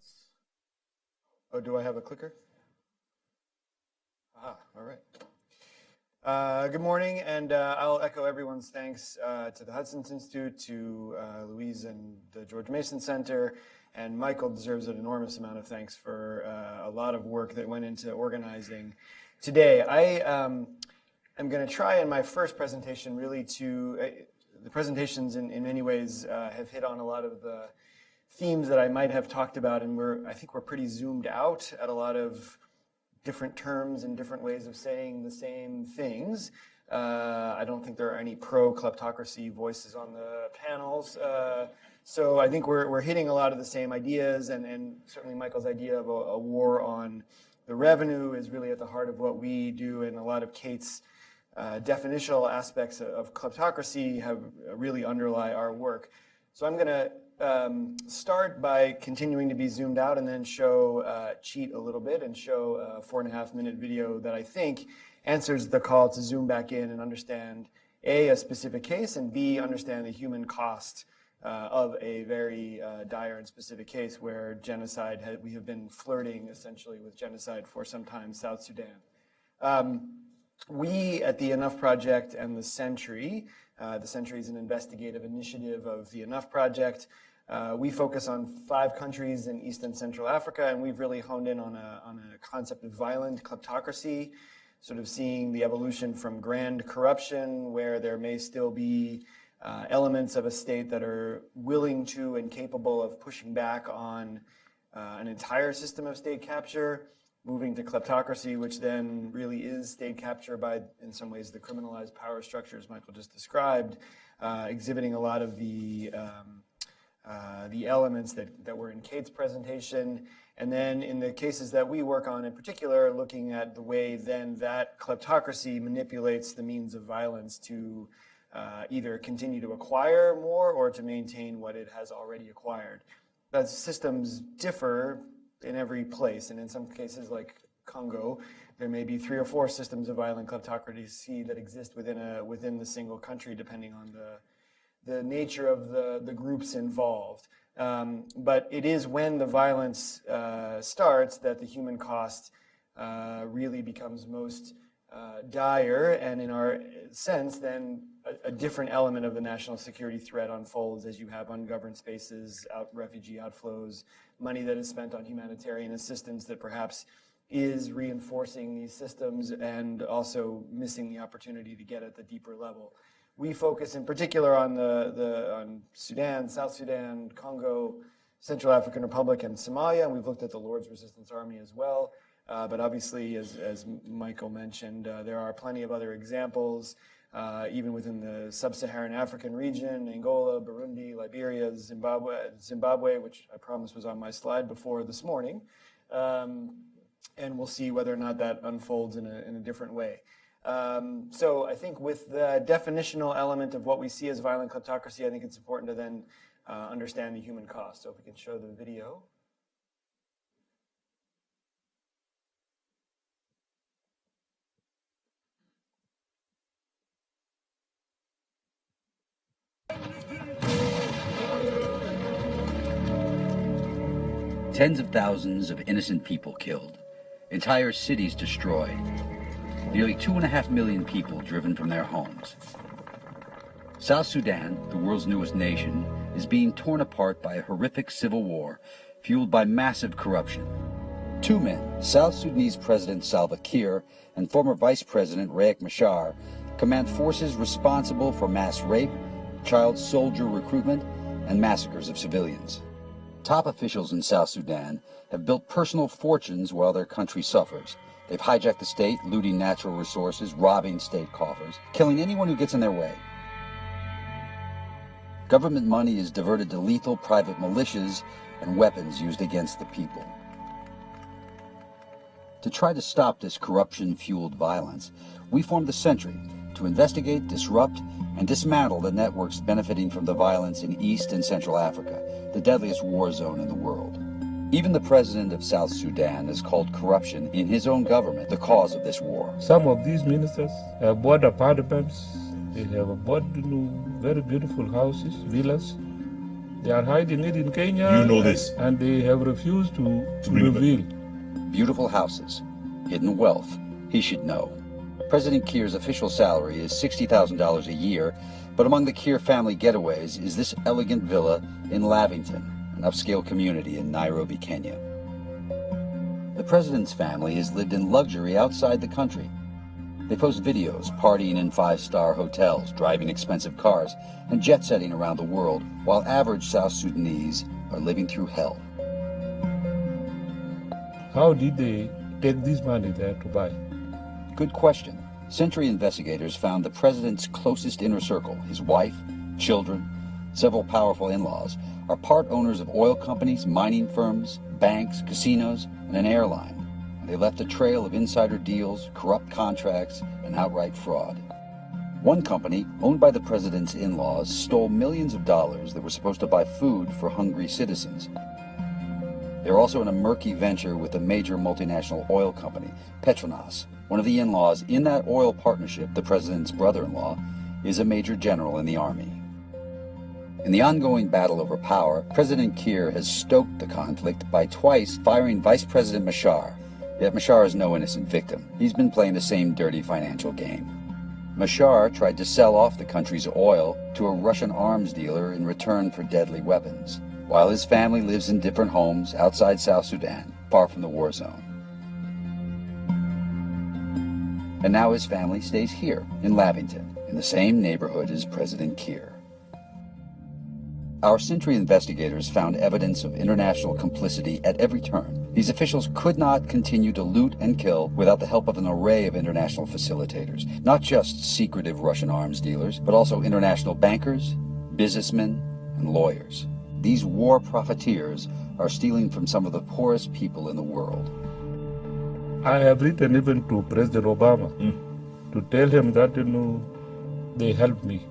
slides. Oh, do I have a clicker? All right. Good morning, and I'll echo everyone's thanks to the Hudson Institute, to Louise and the George Mason Center, and Michael deserves an enormous amount of thanks for a lot of work that went into organizing today. I am going to try in my first presentation really the presentations in many ways have hit on a lot of the themes that I might have talked about, and I think we're pretty zoomed out at a lot of different terms and different ways of saying the same things. I don't think there are any pro-kleptocracy voices on the panels. So I think we're hitting a lot of the same ideas, and certainly Michael's idea of a war on the revenue is really at the heart of what we do, and a lot of Kate's definitional aspects of kleptocracy have really underlie our work. So I'm going to start by continuing to be zoomed out and then cheat a little bit and show a 4.5-minute video that I think answers the call to zoom back in and understand A, specific case, and B, understand the human cost of a very dire and specific case where genocide, we have been flirting essentially with genocide for some time, South Sudan. We at the Enough Project and the Century is an investigative initiative of the Enough Project. We focus on 5 countries in East and Central Africa, and we've really honed in on a concept of violent kleptocracy, sort of seeing the evolution from grand corruption, where there may still be elements of a state that are willing to and capable of pushing back on an entire system of state capture, moving to kleptocracy, which then really is state capture by, in some ways, the criminalized power structures Michael just described, exhibiting a lot of the elements that were in Kate's presentation. And then in the cases that we work on in particular, looking at the way then that kleptocracy manipulates the means of violence to either continue to acquire more or to maintain what it has already acquired. The systems differ in every place, and in some cases like Congo, there may be 3 or 4 systems of violent kleptocracy that exist within the single country, depending on the nature of the groups involved. But it is when the violence starts that the human cost really becomes most dire, and in our sense, then a different element of the national security threat unfolds as you have ungoverned spaces, refugee outflows, money that is spent on humanitarian assistance that perhaps is reinforcing these systems and also missing the opportunity to get at the deeper level. We focus in particular on on Sudan, South Sudan, Congo, Central African Republic, and Somalia, and we've looked at the Lord's Resistance Army as well. But obviously, as Michael mentioned, there are plenty of other examples, even within the sub-Saharan African region, Angola, Burundi, Liberia, Zimbabwe, which I promised was on my slide before this morning. And we'll see whether or not that unfolds in a different way. So I think with the definitional element of what we see as violent kleptocracy, I think it's important to then understand the human cost. So if we can show the video. Tens of thousands of innocent people killed, entire cities destroyed, nearly 2.5 million people driven from their homes. South Sudan, the world's newest nation, is being torn apart by a horrific civil war fueled by massive corruption. 2 men, South Sudanese President Salva Kiir and former Vice President Riek Machar, command forces responsible for mass rape, child soldier recruitment, and massacres of civilians. Top officials in South Sudan have built personal fortunes while their country suffers. They've hijacked the state, looting natural resources, robbing state coffers, killing anyone who gets in their way. Government money is diverted to lethal private militias and weapons used against the people. To try to stop this corruption-fueled violence, we formed the Century to investigate, disrupt, and dismantle the networks benefiting from the violence in East and Central Africa, the deadliest war zone in the world. Even the president of South Sudan has called corruption in his own government the cause of this war. Some of these ministers have bought apartments, they have bought very beautiful houses, villas, They are hiding it in Kenya. You know this. And they have refused to bring it back. reveal. Beautiful houses, hidden wealth. He should know. President Kiir's official salary is $60,000 a year, but among the Kiir family getaways is this elegant villa in Lavington, an upscale community in Nairobi, Kenya. The president's family has lived in luxury outside the country. They post videos partying in five-star hotels, driving expensive cars, and jet-setting around the world, while average South Sudanese are living through hell. How did they take this money there to buy? Good question. Century investigators found the president's closest inner circle, his wife, children, several powerful in-laws, are part owners of oil companies, mining firms, banks, casinos, and an airline. And they left a trail of insider deals, corrupt contracts, and outright fraud. One company, owned by the president's in-laws, stole millions of dollars that were supposed to buy food for hungry citizens. They're also in a murky venture with a major multinational oil company, Petronas. One of the in-laws in that oil partnership, the president's brother-in-law, is a major general in the army. In the ongoing battle over power, President Kiir has stoked the conflict by twice firing Vice President Machar. Yet Machar is no innocent victim. He's been playing the same dirty financial game. Machar tried to sell off the country's oil to a Russian arms dealer in return for deadly weapons, while his family lives in different homes outside South Sudan, far from the war zone. And now his family stays here, in Lavington, in the same neighborhood as President Kiir. Our Century investigators found evidence of international complicity at every turn. These officials could not continue to loot and kill without the help of an array of international facilitators, not just secretive Russian arms dealers, but also international bankers, businessmen, and lawyers. These war profiteers are stealing from some of the poorest people in the world. I have written even to President Obama to tell him that, they helped me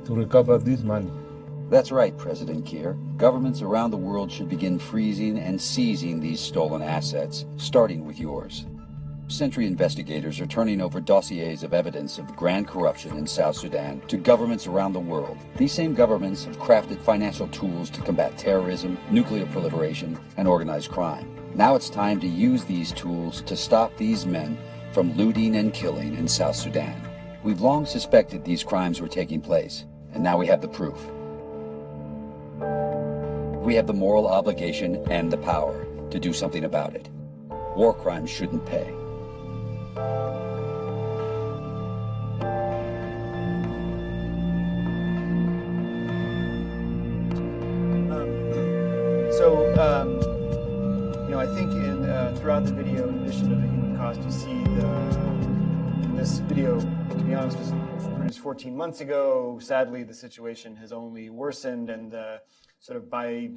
to recover this money. That's right, President Kiir. Governments around the world should begin freezing and seizing these stolen assets, starting with yours. Century investigators are turning over dossiers of evidence of grand corruption in South Sudan to governments around the world. These same governments have crafted financial tools to combat terrorism, nuclear proliferation, and organized crime. Now it's time to use these tools to stop these men from looting and killing in South Sudan. We've long suspected these crimes were taking place, and now we have the proof. We have the moral obligation and the power to do something about it. War crimes shouldn't pay. I think throughout the video, in addition to the human cost, you see in this video, to be honest, was produced 14 months ago. Sadly, the situation has only worsened, and the sort of by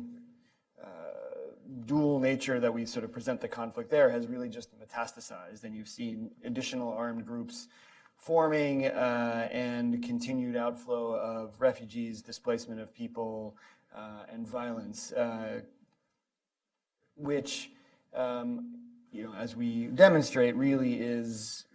dual nature that we sort of present the conflict there has really just metastasized, and you've seen additional armed groups forming and continued outflow of refugees, displacement of people, and violence, which, as we demonstrate, really is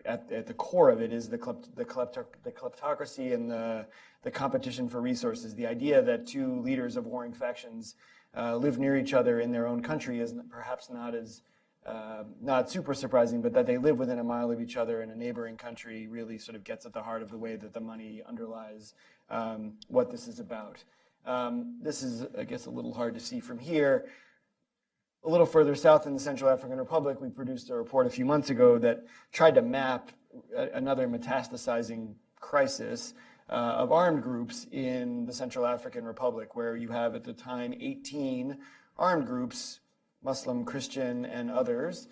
at the core of it is the kleptocracy and the competition for resources. The idea that two leaders of warring factions live near each other in their own country is perhaps not super surprising, but that they live within a mile of each other in a neighboring country really sort of gets at the heart of the way that the money underlies what this is about. This is, I guess, a little hard to see from here. A little further south in the Central African Republic, we produced a report a few months ago that tried to map another metastasizing crisis of armed groups in the Central African Republic, where you have at the time 18 armed groups, Muslim, Christian, and others,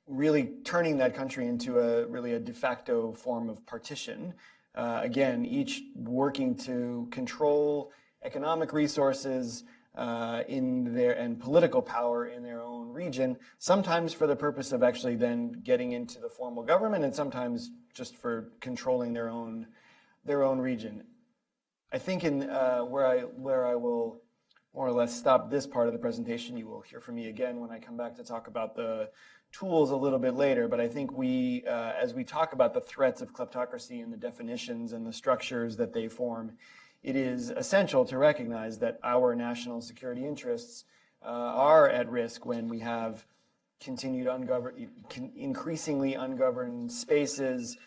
really turning that country into a de facto form of partition. Again, each working to control economic resources and political power in their own region, sometimes for the purpose of actually then getting into the formal government, and sometimes just for controlling their own region. I think in where I will more or less stop this part of the presentation. You will hear from me again when I come back to talk about the tools a little bit later, but I think as we talk about the threats of kleptocracy and the definitions and the structures that they form it is essential to recognize that our national security interests are at risk when we have continued increasingly ungoverned spaces,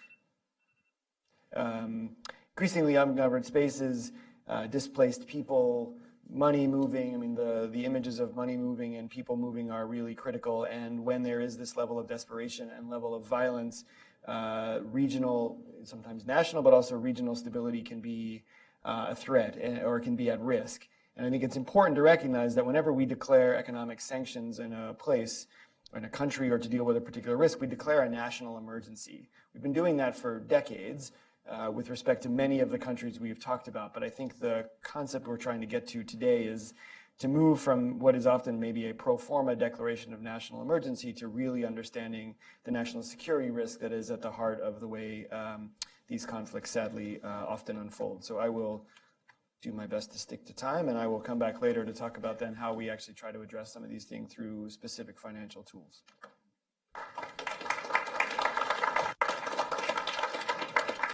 displaced people, money moving. I mean, the images of money moving and people moving are really critical. And when there is this level of desperation and level of violence, regional, sometimes national, but also regional stability can be a threat or can be at risk. And I think it's important to recognize that whenever we declare economic sanctions in a place, or in a country, or to deal with a particular risk, we declare a national emergency. We've been doing that for decades with respect to many of the countries we've talked about. But I think the concept we're trying to get to today is to move from what is often maybe a pro forma declaration of national emergency to really understanding the national security risk that is at the heart of the way these conflicts sadly often unfold. So I will do my best to stick to time, and I will come back later to talk about then how we actually try to address some of these things through specific financial tools.